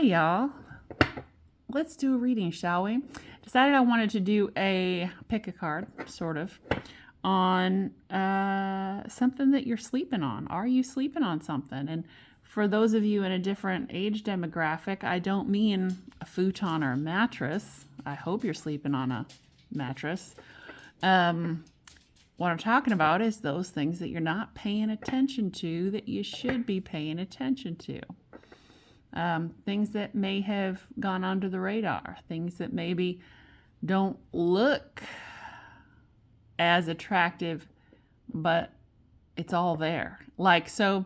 Hey y'all, let's do a reading, shall we? Decided I wanted to do pick a card, sort of, on something that you're sleeping on. Are you sleeping on something? And for those of you in a different age demographic, I don't mean a futon or a mattress. I hope you're sleeping on a mattress. What I'm talking about is those things that you're not paying attention to that you should be paying attention to. Things that may have gone under the radar, things that maybe don't look as attractive, but it's all there. Like, so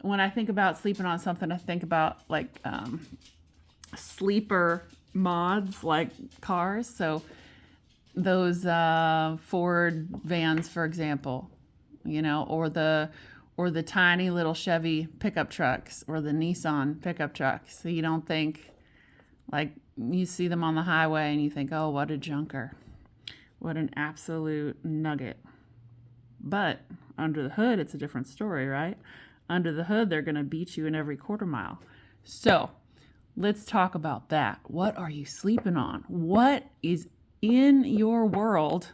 when I think about sleeping on something, I think about like sleeper mods, like cars. So those Ford vans, for example, or the tiny little Chevy pickup trucks or the Nissan pickup trucks. So you don't think, like, you see them on the highway and you think, oh, what a junker. What an absolute nugget. But under the hood, it's a different story, right? Under the hood, they're going to beat you in every quarter mile. So let's talk about that. What are you sleeping on? What is in your world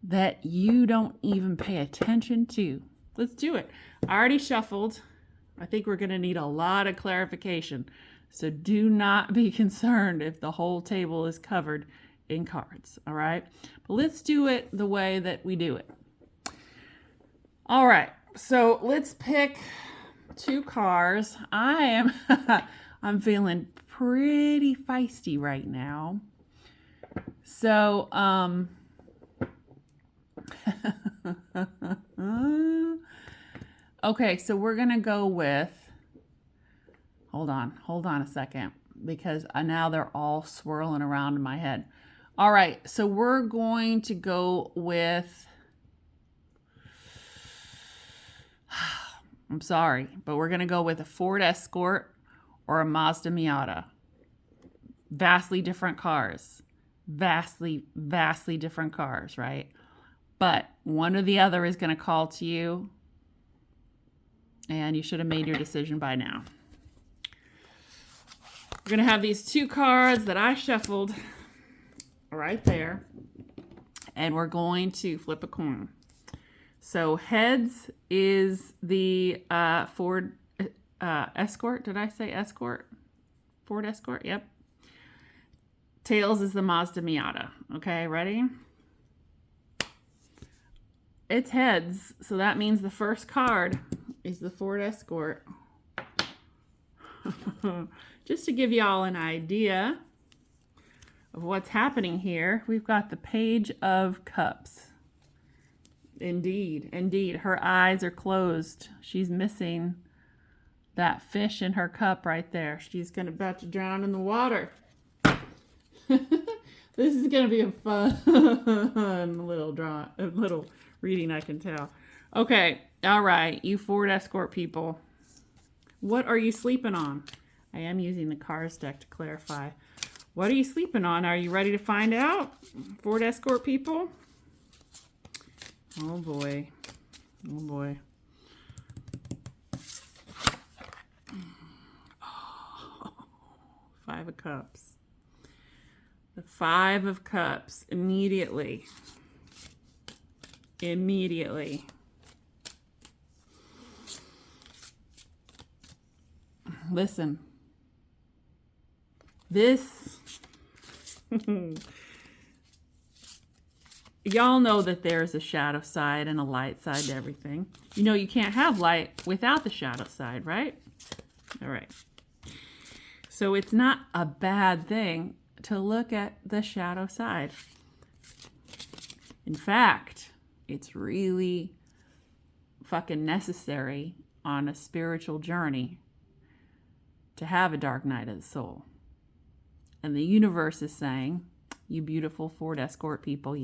that you don't even pay attention to? Let's do it. I already shuffled. I think we're going to need a lot of clarification. So do not be concerned if the whole table is covered in cards. All right. But let's do it the way that we do it. All right. So let's pick two cards. I'm feeling pretty feisty right now. So, okay, so we're going to go with, hold on a second, because now they're all swirling around in my head. All right, so we're going to go with, I'm sorry, but we're going to go with a Ford Escort or a Mazda Miata. Vastly different cars. Vastly different cars, right? But one or the other is going to call to you, and you should have made your decision by now. We're going to have these two cards that I shuffled right there, and we're going to flip a coin. So heads is the Ford Escort. Did I say Escort? Ford Escort, yep. Tails is the Mazda Miata. Okay, ready? It's heads, so that means the first card is the Ford Escort. Just to give y'all an idea of what's happening here, we've got the Page of Cups. Indeed. Her eyes are closed. She's missing that fish in her cup right there. She's about to drown in the water. This is going to be a fun little reading, I can tell. Okay, all right, you Ford Escort people. What are you sleeping on? I am using the cards deck to clarify. What are you sleeping on? Are you ready to find out, Ford Escort people? Oh boy. Oh, 5 of Cups. The 5 of Cups. Immediately. Listen. This. Y'all know that there's a shadow side and a light side to everything. You know you can't have light without the shadow side, right? All right. So it's not a bad thing to look at the shadow side. In fact, it's really fucking necessary on a spiritual journey to have a dark night of the soul. And the universe is saying, you beautiful Ford Escort people,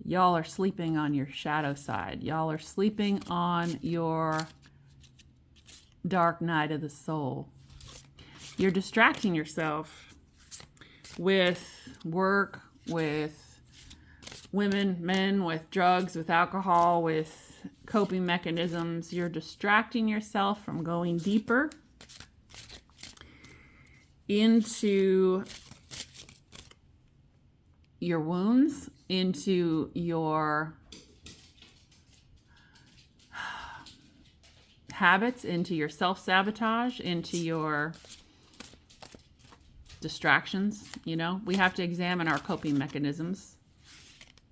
y'all are sleeping on your shadow side. Y'all are sleeping on your dark night of the soul. You're distracting yourself with work, with women, men, with drugs, with alcohol, with coping mechanisms. You're distracting yourself from going deeper into your wounds, into your habits, into your self-sabotage, into your distractions. You know, we have to examine our coping mechanisms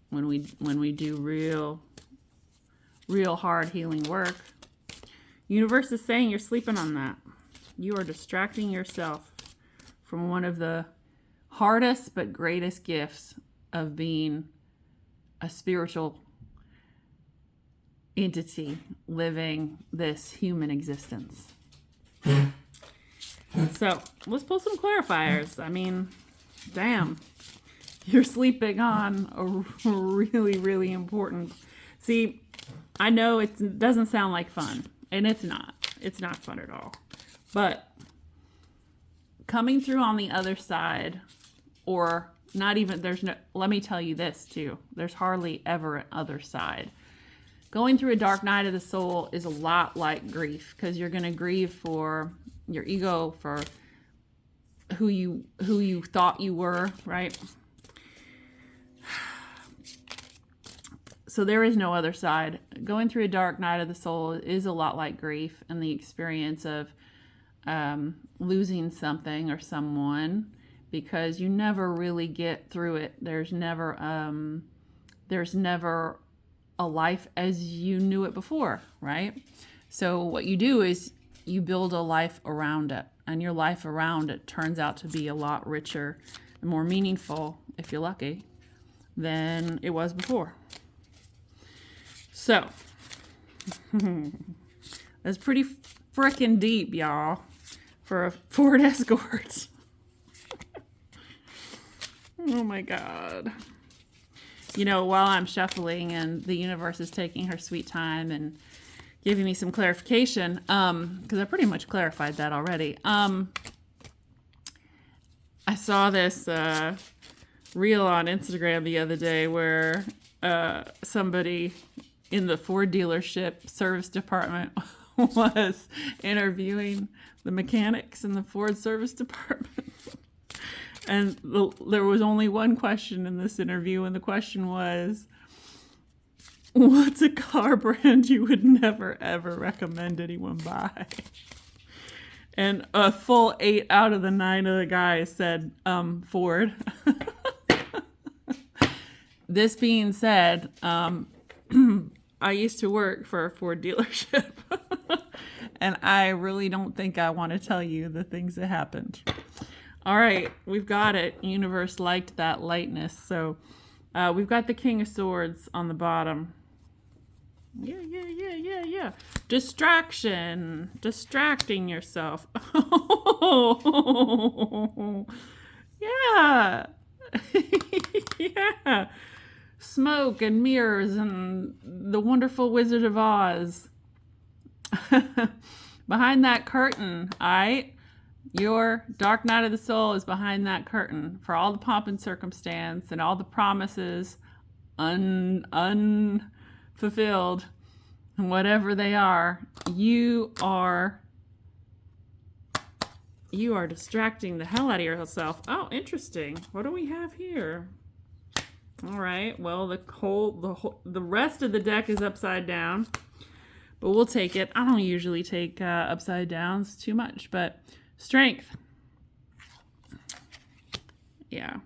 when we do real hard healing work. Universe is saying you're sleeping on that. You are distracting yourself from one of the hardest but greatest gifts of being a spiritual entity living this human existence. So let's pull some clarifiers. I mean, damn, you're sleeping on a really, really important. See, I know it doesn't sound like fun, and it's not. It's not fun at all. But coming through on the other side, or not even, let me tell you this too. There's hardly ever an other side. Going through a dark night of the soul is a lot like grief, because you're going to grieve for your ego, for who you thought you were, right? So there is no other side. Going through a dark night of the soul is a lot like grief and the experience of losing something or someone, because you never really get through it. There's never a life as you knew it before, right? So what you do is you build a life around it, and your life around it turns out to be a lot richer and more meaningful, if you're lucky, than it was before. So that's pretty freaking deep, y'all, for a Ford Escort. Oh my God. You know, while I'm shuffling and the universe is taking her sweet time and giving me some clarification, because I pretty much clarified that already. I saw this reel on Instagram the other day where somebody in the Ford dealership service department was interviewing the mechanics in the Ford service department. And there was only one question in this interview, and the question was, what's a car brand you would never, ever recommend anyone buy? And a full 8 out of the 9 of the guys said, Ford. This being said, I used to work for a Ford dealership, and I really don't think I want to tell you the things that happened. All right, we've got it. Universe liked that lightness. So we've got the King of Swords on the bottom. Yeah. Distraction. Distracting yourself. Oh, yeah. Yeah. Smoke and mirrors and the wonderful Wizard of Oz. Behind that curtain, all right? Your dark night of the soul is behind that curtain for all the pomp and circumstance and all the promises unfulfilled, whatever they are. You are distracting the hell out of yourself. Oh, interesting. What do we have here? All right. Well, the rest of the deck is upside down, but we'll take it. I don't usually take upside downs too much, but strength. Yeah.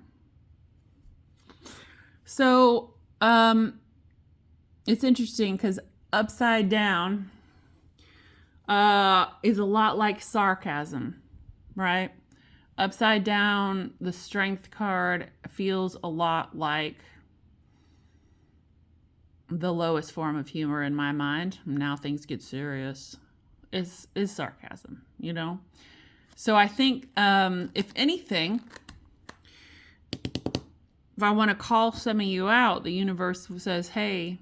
So, it's interesting because upside down is a lot like sarcasm, right? Upside down, the strength card feels a lot like the lowest form of humor in my mind. Now things get serious. Is sarcasm, you know? So I think, if anything, if I want to call some of you out, the universe says, hey,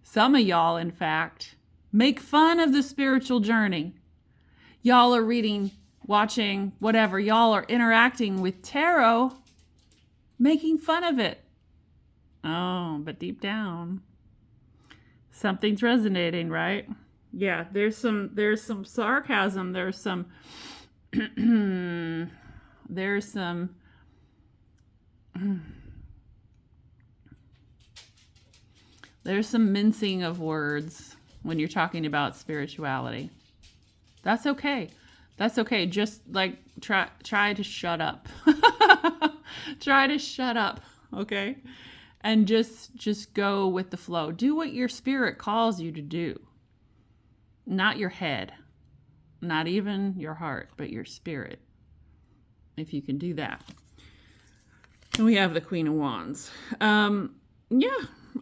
some of y'all, in fact, make fun of the spiritual journey. Y'all are reading, watching, whatever. Y'all are interacting with tarot, making fun of it. Oh, but deep down, something's resonating, right? Yeah, there's some sarcasm. There's some there's some mincing of words when you're talking about spirituality. That's okay. That's okay. Just like try to shut up. Try to shut up, okay? And just go with the flow. Do what your spirit calls you to do. Not your head. Not even your heart, but your spirit. If you can do that. And we have the Queen of Wands. Yeah,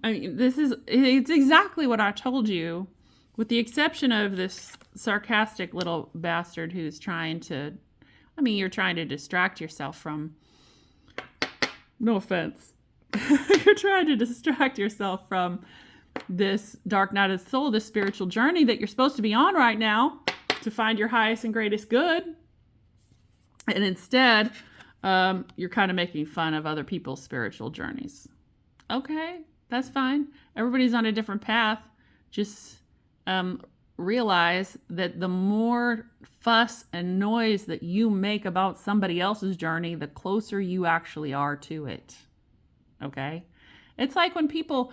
I mean, it's exactly what I told you, with the exception of this sarcastic little bastard who's trying to, you're trying to distract yourself from, no offense, you're trying to distract yourself from this dark night of the soul, this spiritual journey that you're supposed to be on right now to find your highest and greatest good. And instead, you're kind of making fun of other people's spiritual journeys. Okay, that's fine. Everybody's on a different path. Just realize that the more fuss and noise that you make about somebody else's journey, the closer you actually are to it. Okay? It's like when people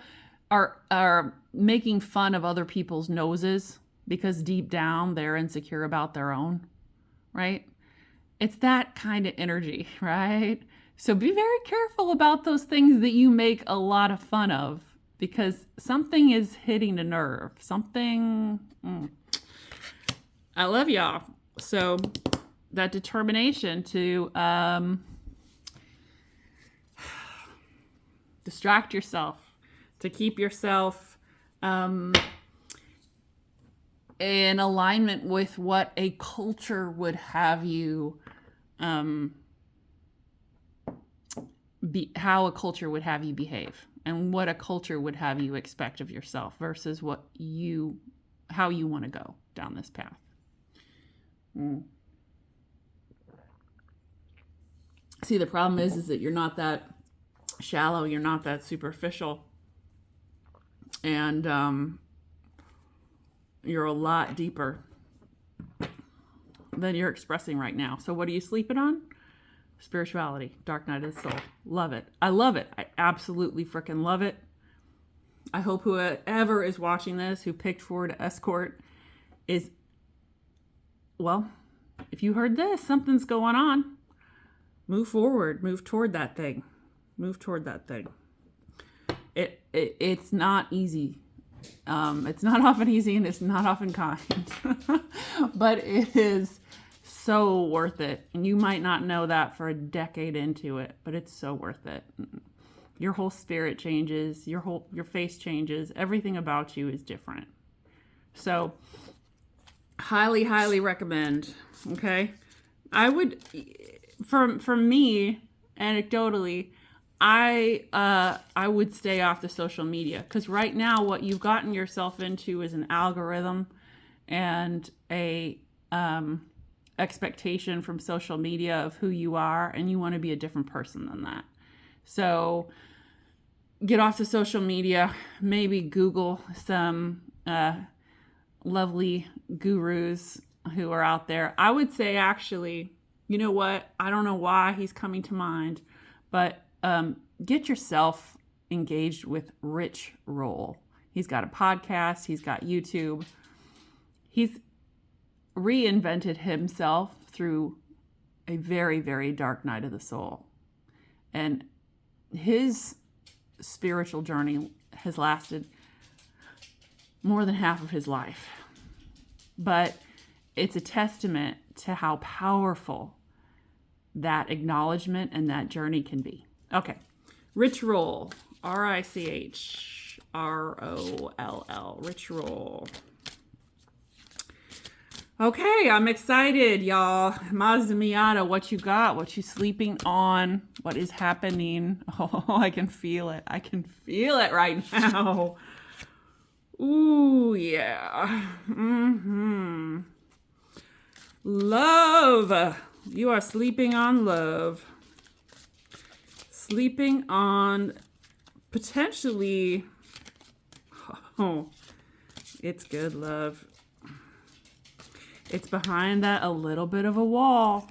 are making fun of other people's noses because deep down they're insecure about their own, right? It's that kind of energy, right? So be very careful about those things that you make a lot of fun of, because something is hitting a nerve. Something. I love y'all. So that determination to distract yourself, to keep yourself in alignment with what a culture would have you how a culture would have you behave, and what a culture would have you expect of yourself versus how you want to go down this path. See, the problem is that you're not that shallow, you're not that superficial, and you're a lot deeper than you're expressing right now. So what are you sleeping on? Spirituality, dark night of the soul. Love it. I love it. I absolutely freaking love it. I hope whoever is watching this who picked Ford Escort is, well, if you heard this, something's going on. Move forward. Move toward that thing. Move toward that thing. It's not easy. It's not often easy, and it's not often kind. But it is so worth it. And you might not know that for a decade into it, but it's so worth it. Your whole spirit changes, your face changes, everything about you is different. So highly, highly recommend. Okay. I would, for me, anecdotally, I would stay off the social media, because right now what you've gotten yourself into is an algorithm and a expectation from social media of who you are, and you want to be a different person than that. So get off the social media, maybe Google some lovely gurus who are out there. I would say, actually, you know what? I don't know why he's coming to mind, but get yourself engaged with Rich Roll. He's got a podcast. He's got YouTube. He's reinvented himself through a very, very dark night of the soul. And his spiritual journey has lasted more than half of his life. But it's a testament to how powerful that acknowledgement and that journey can be. Okay. Rich Roll. RICHROLL. Rich Roll. Okay, I'm excited, y'all. Mazda Miata, what you got? What you sleeping on? What is happening? Oh, I can feel it. I can feel it right now. Ooh, yeah. Love. You are sleeping on love. Sleeping on potentially, oh, it's good love. It's behind that a little bit of a wall,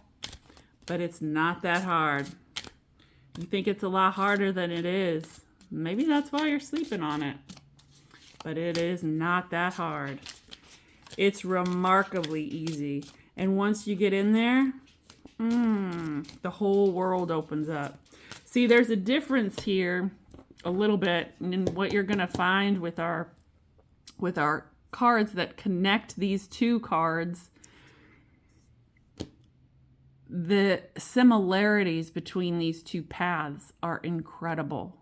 but it's not that hard. You think it's a lot harder than it is. Maybe that's why you're sleeping on it. But it is not that hard. It's remarkably easy. And once you get in there, the whole world opens up. See, there's a difference here a little bit in what you're going to find with our cards that connect these two cards. The similarities between these two paths are incredible.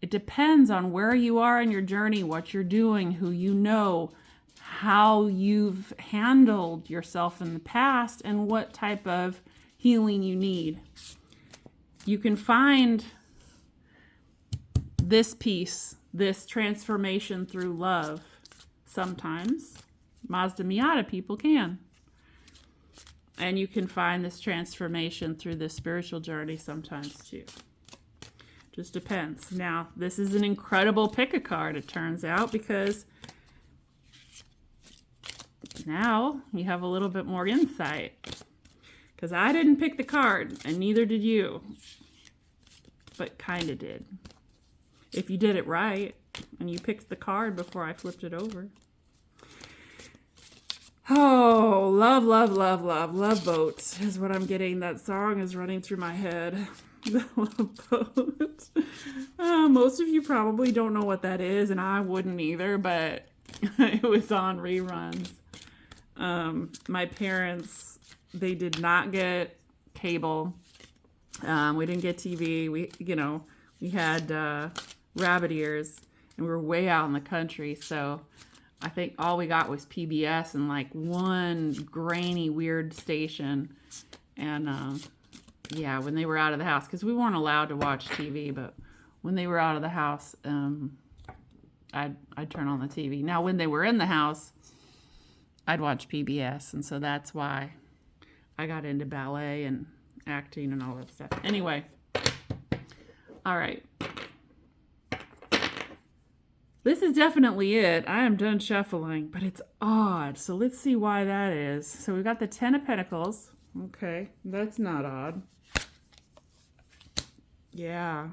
It depends on where you are in your journey, what you're doing, who you know, how you've handled yourself in the past, and what type of healing you need. You can find this piece, this transformation through love. Sometimes Mazda Miata people can. And you can find this transformation through the spiritual journey sometimes too. Just depends. Now, this is an incredible pick a card, it turns out, because now you have a little bit more insight. Because I didn't pick the card, and neither did you. But kind of did. If you did it right, and you picked the card before I flipped it over. Oh, love, love, love, love, love boats is what I'm getting. That song is running through my head. The Love Boat. Most of you probably don't know what that is, and I wouldn't either, but it was on reruns. My parents, they did not get cable. We didn't get TV. We had rabbit ears, and we were way out in the country, so I think all we got was PBS and like one grainy, weird station. And yeah, when they were out of the house, because we weren't allowed to watch TV, but when they were out of the house, I'd turn on the TV. Now, when they were in the house, I'd watch PBS, and so that's why I got into ballet and acting and all that stuff. Anyway, all right. This is definitely it. I am done shuffling, but it's odd. So let's see why that is. So we've got the Ten of Pentacles. Okay, that's not odd. Yeah.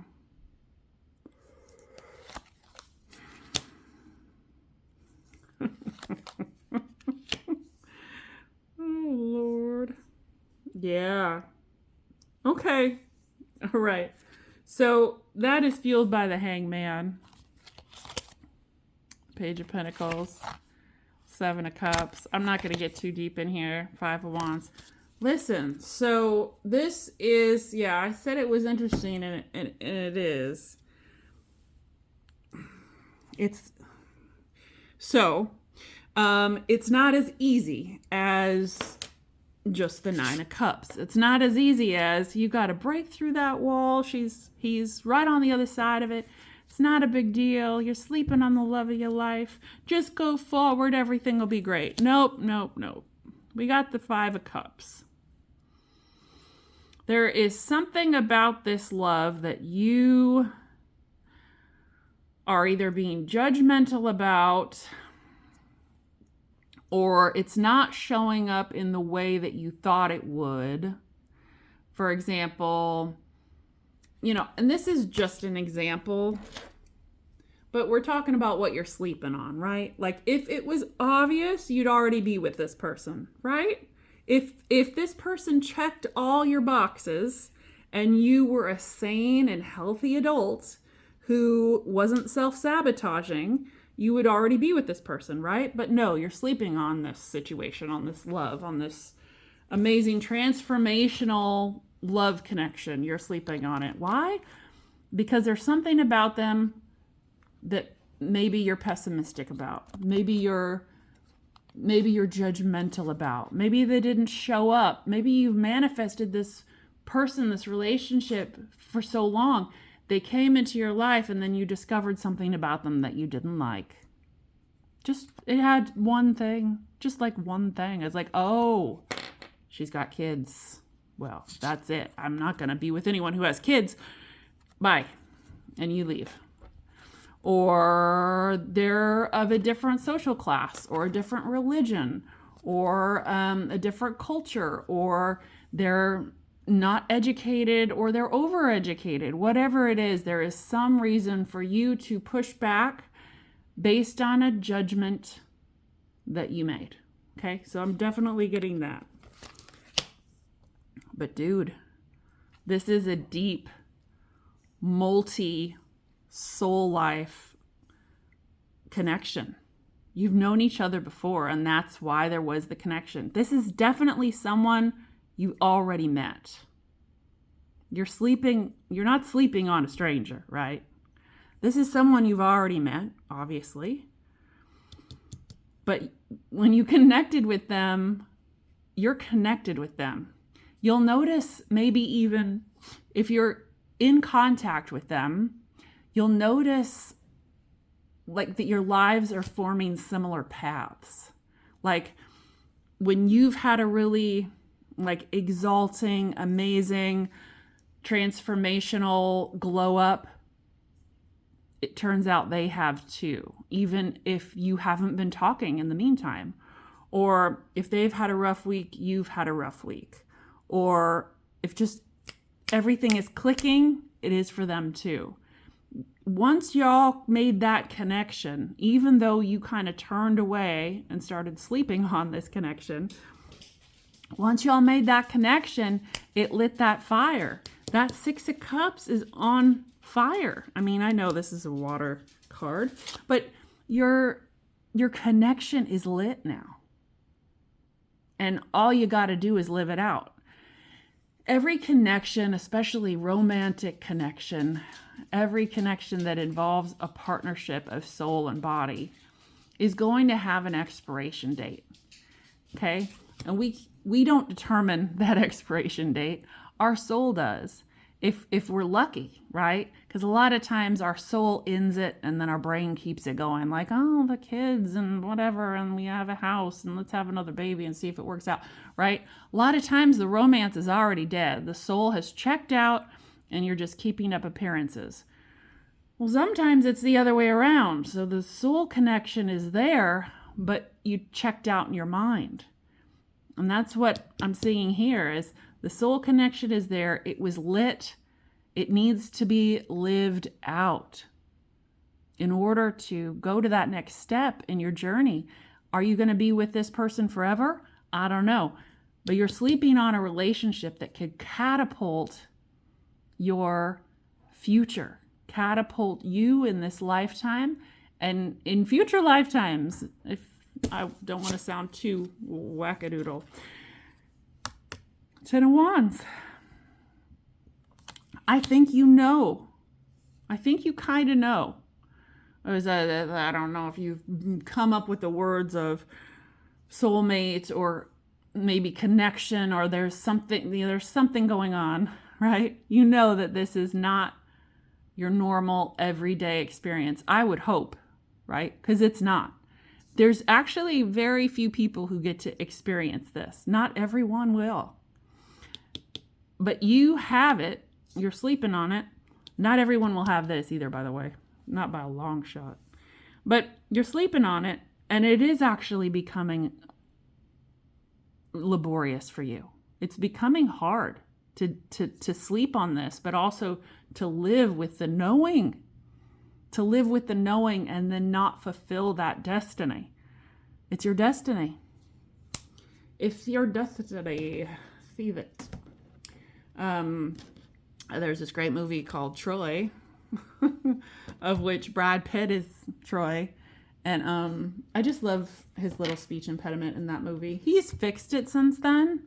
Oh, Lord. Yeah. Okay. All right. So that is fueled by the Hangman. Page of Pentacles. Seven of Cups. I'm not going to get too deep in here. Five of Wands. Listen, so this is, yeah, I said it was interesting, and it is. It's not as easy as just the Nine of Cups. It's not as easy as you got to break through that wall. He's right on the other side of it. It's not a big deal. You're sleeping on the love of your life. Just go forward. Everything will be great. Nope. We got the Five of Cups. There is something about this love that you are either being judgmental about, or it's not showing up in the way that you thought it would. For example, and this is just an example, but we're talking about what you're sleeping on, right? Like if it was obvious, you'd already be with this person, right? If this person checked all your boxes and you were a sane and healthy adult who wasn't self-sabotaging, you would already be with this person, right? But no, you're sleeping on this situation, on this love, on this amazing transformational love connection. You're sleeping on it. Why? Because there's something about them that maybe you're pessimistic about. Maybe you're judgmental about. Maybe they didn't show up. Maybe you've manifested this person, this relationship for so long. They came into your life and then you discovered something about them that you didn't like. It had one thing, just like one thing. It's like, oh, she's got kids. Well, that's it. I'm not going to be with anyone who has kids. Bye. And you leave. Or they're of a different social class or a different religion, or a different culture, or they're not educated, or they're overeducated. Whatever it is, there is some reason for you to push back based on a judgment that you made. Okay, so I'm definitely getting that. But dude, this is a deep, multi-soul life connection. You've known each other before, and that's why there was the connection. This is definitely someone you already met. You're not sleeping on a stranger, right? This is someone you've already met, obviously. But when you connected with them, you're connected with them. You'll notice, maybe even if you're in contact with them, you'll notice like that your lives are forming similar paths. Like when you've had a really like exalting, amazing, transformational glow up, it turns out they have too, even if you haven't been talking in the meantime. Or if they've had a rough week, you've had a rough week. Or if just everything is clicking, it is for them too. Once y'all made that connection, even though you kind of turned away and started sleeping on this connection, once y'all made that connection, it lit that fire. That Six of Cups is on fire. I mean, I know this is a water card, but your connection is lit now. And all you got to do is live it out. Every connection, especially romantic connection, every connection that involves a partnership of soul and body is going to have an expiration date. Okay? And we don't determine that expiration date. Our soul does. If we're lucky, right? Because a lot of times our soul ends it and then our brain keeps it going, like, oh, the kids and whatever, and we have a house and let's have another baby and see if it works out, right? A lot of times the romance is already dead. The soul has checked out and you're just keeping up appearances. Well, sometimes it's the other way around. So the soul connection is there, but you checked out in your mind. And that's what I'm seeing here is the soul connection is there. It was lit. It needs to be lived out in order to go to that next step in your journey. Are you going to be with this person forever? I don't know. But you're sleeping on a relationship that could catapult your future, catapult you in this lifetime and in future lifetimes, if I don't want to sound too wackadoodle. Ten of Wands. I think you know. I think you kind of know. I don't know if you've come up with the words of soulmate or maybe connection, or there's something going on, right? You know that this is not your normal everyday experience. I would hope, right? Because it's not. There's actually very few people who get to experience this. Not everyone will. But you have it. You're sleeping on it. Not everyone will have this either, by the way. Not by a long shot. But you're sleeping on it, and it is actually becoming laborious for you. It's becoming hard to sleep on this, but also to live with the knowing. To live with the knowing and then not fulfill that destiny. It's your destiny. It's your destiny. See it. There's this great movie called Troy, of which Brad Pitt is Troy. And I just love his little speech impediment in that movie. He's fixed it since then.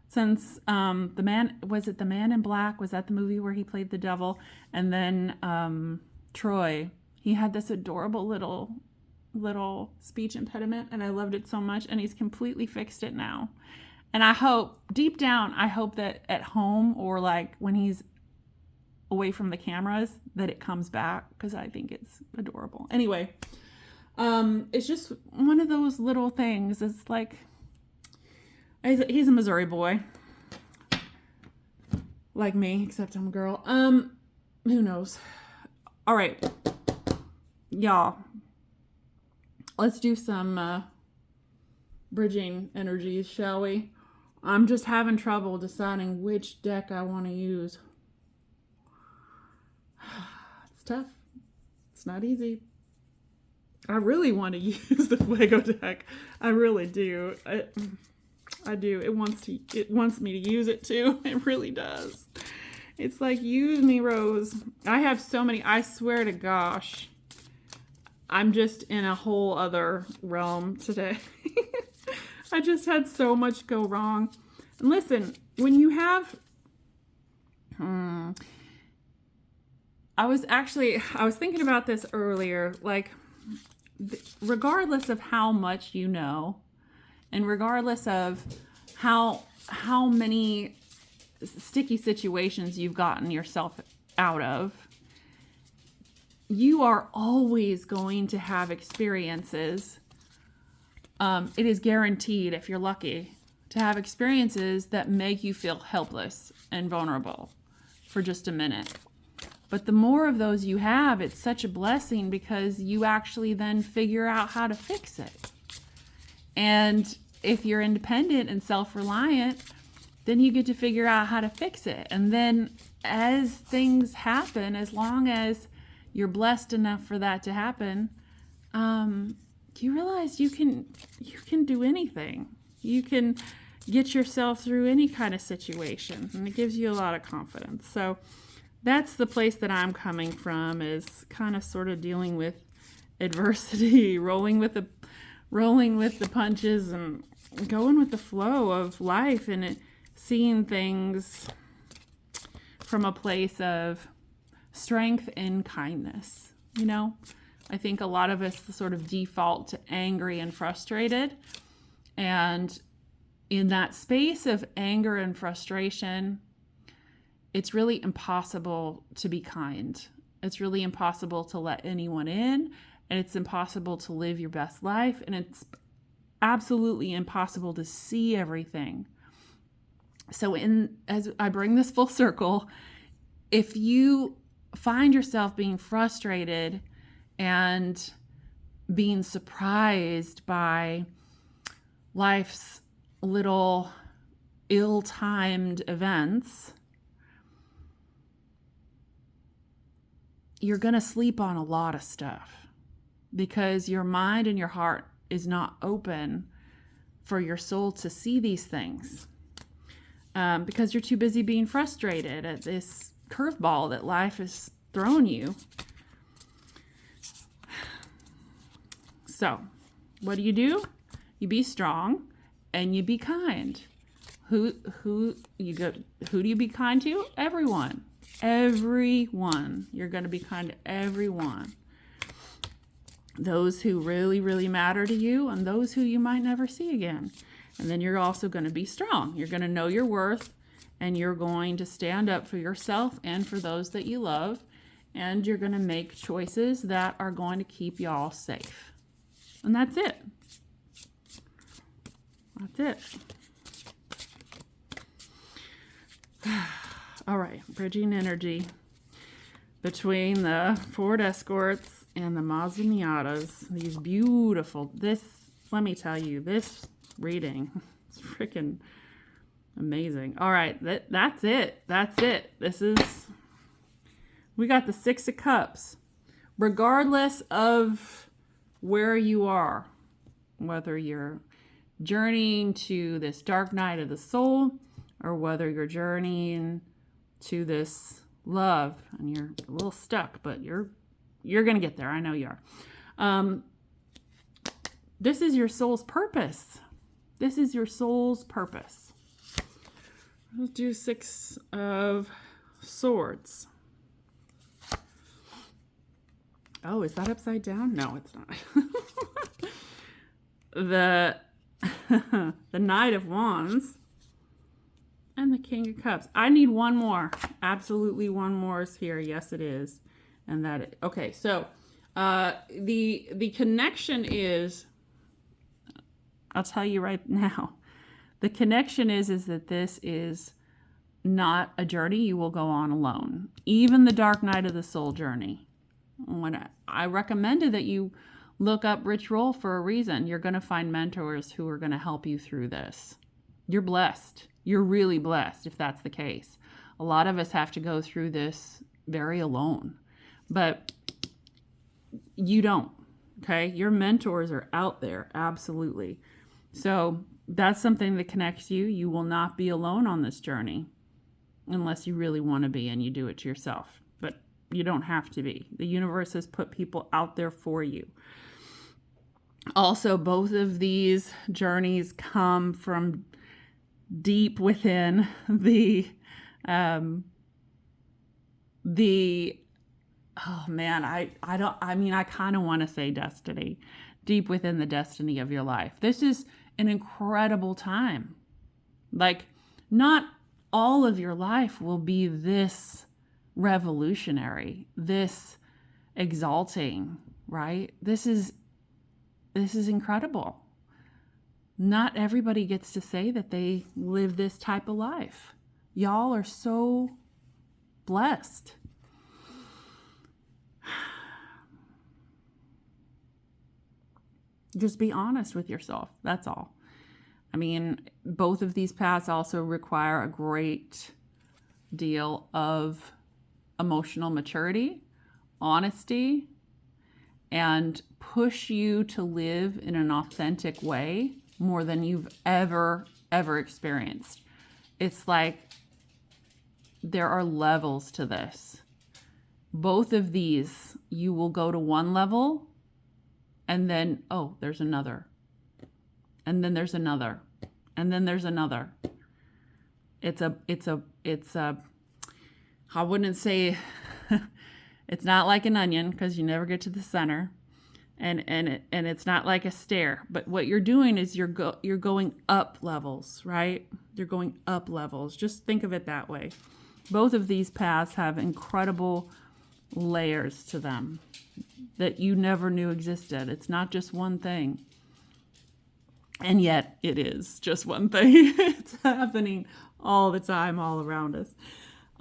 Since The Man in Black? Was that the movie where he played the devil? And then Troy, he had this adorable little speech impediment, and I loved it so much, and he's completely fixed it now. And I hope, deep down, that at home or like when he's away from the cameras, that it comes back, because I think it's adorable. Anyway, it's just one of those little things. It's like, he's a Missouri boy, like me, except I'm a girl. Who knows? All right, y'all, let's do some bridging energies, shall we? I'm just having trouble deciding which deck I want to use. It's tough. It's not easy. I really want to use the Fuego deck. I really do. I do. It wants me to use it too. It really does. It's like, use me, Rose. I have so many. I swear to gosh, I'm just in a whole other realm today. I just had so much go wrong. And listen, when you have, I was thinking about this earlier, like, regardless of how much you know, and regardless of how many sticky situations you've gotten yourself out of, you are always going to have experiences. It is guaranteed, if you're lucky, to have experiences that make you feel helpless and vulnerable for just a minute. But the more of those you have, it's such a blessing, because you actually then figure out how to fix it. And if you're independent and self-reliant, then you get to figure out how to fix it. And then as things happen, as long as you're blessed enough for that to happen, you realize you can do anything. You can get yourself through any kind of situation, and it gives you a lot of confidence. So that's the place that I'm coming from, is kind of sort of dealing with adversity, rolling with the punches, and going with the flow of life, and seeing things from a place of strength and kindness. You know, I think a lot of us sort of default to angry and frustrated, and in that space of anger and frustration, it's really impossible to be kind. It's really impossible to let anyone in, and it's impossible to live your best life, and it's absolutely impossible to see everything. So as I bring this full circle, if you find yourself being frustrated and being surprised by life's little ill-timed events, you're going to sleep on a lot of stuff, because your mind and your heart is not open for your soul to see these things, because you're too busy being frustrated at this curveball that life has thrown you. So what do? You be strong and you be kind. Who do you be kind to? Everyone. You're going to be kind to everyone. Those who really, really matter to you, and those who you might never see again. And then you're also going to be strong. You're going to know your worth, and you're going to stand up for yourself and for those that you love. And you're going to make choices that are going to keep y'all safe. And that's it. That's it. All right, bridging energy between the Ford Escorts and the Mazda Miatas. These beautiful, let me tell you, this reading is freaking amazing. All right, that's it. We got the Six of Cups. Regardless of where you are, whether you're journeying to this dark night of the soul, or whether you're journeying to this love and you're a little stuck, but you're going to get there. I know you are. This is your soul's purpose. Let's do Six of Swords. Oh, is that upside down? No, it's not. The Knight of Wands and the King of Cups. I need one more. Absolutely one more is here. Yes, it is. And okay, so the connection is, I'll tell you right now, the connection is that this is not a journey you will go on alone. Even the Dark Night of the Soul journey. When I recommended that you Look up Rich Roll for a reason. You're going to find mentors who are going to help you through this. You're blessed. You're really blessed if that's the case. A lot of us have to go through this very alone, but you don't. Okay. Your mentors are out there. Absolutely. So that's something that connects you. You will not be alone on this journey unless you really want to be and you do it to yourself. But you don't have to be. The universe has put people out there for you. Also, both of these journeys come from deep within I kind of want to say destiny, deep within the destiny of your life. This is an incredible time. Like, not all of your life will be this revolutionary, this exalting, right? This is incredible. Not everybody gets to say that they live this type of life. Y'all are so blessed. Just be honest with yourself. That's all. I mean, both of these paths also require a great deal of emotional maturity, honesty, and push you to live in an authentic way more than you've ever experienced. It's like there are levels to this. Both of these, you will go to one level and then, oh, there's another. And then there's another. And then there's another. It's a, I wouldn't say, it's not like an onion because you never get to the center. And it's not like a stair. But what you're doing is you're going up levels, right? You're going up levels. Just think of it that way. Both of these paths have incredible layers to them that you never knew existed. It's not just one thing. And yet it is just one thing. It's happening all the time, all around us.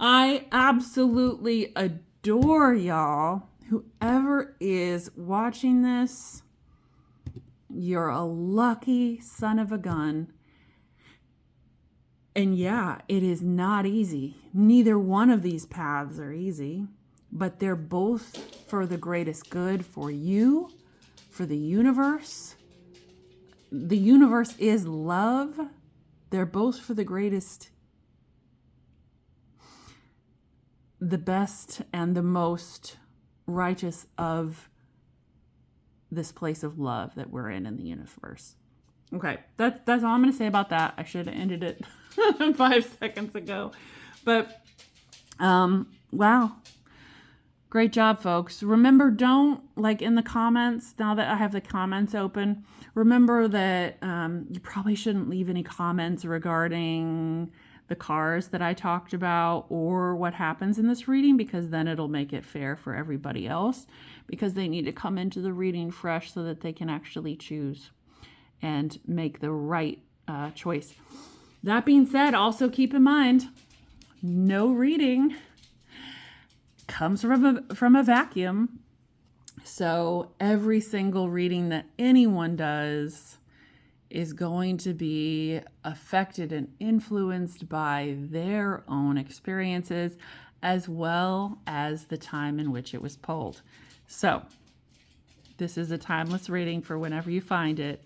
I absolutely adore y'all. Whoever is watching this, you're a lucky son of a gun. And yeah, it is not easy. Neither one of these paths are easy, but they're both for the greatest good for you, for the universe. The universe is love. They're both for the greatest, the best, and the most righteous of this place of love that we're in the universe. Okay, that's all I'm going to say about that. I should have ended it 5 seconds ago. But, wow. Great job, folks. Remember, don't, like in the comments, now that I have the comments open, remember that you probably shouldn't leave any comments regarding the cars that I talked about or what happens in this reading, because then it'll make it fair for everybody else, because they need to come into the reading fresh so that they can actually choose and make the right choice. That being said, also keep in mind, no reading comes from a vacuum. So every single reading that anyone does is going to be affected and influenced by their own experiences, as well as the time in which it was pulled. So this is a timeless reading for whenever you find it.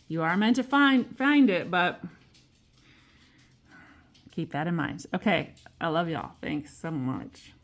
You are meant to find it, but keep that in mind. Okay, I love y'all. Thanks so much.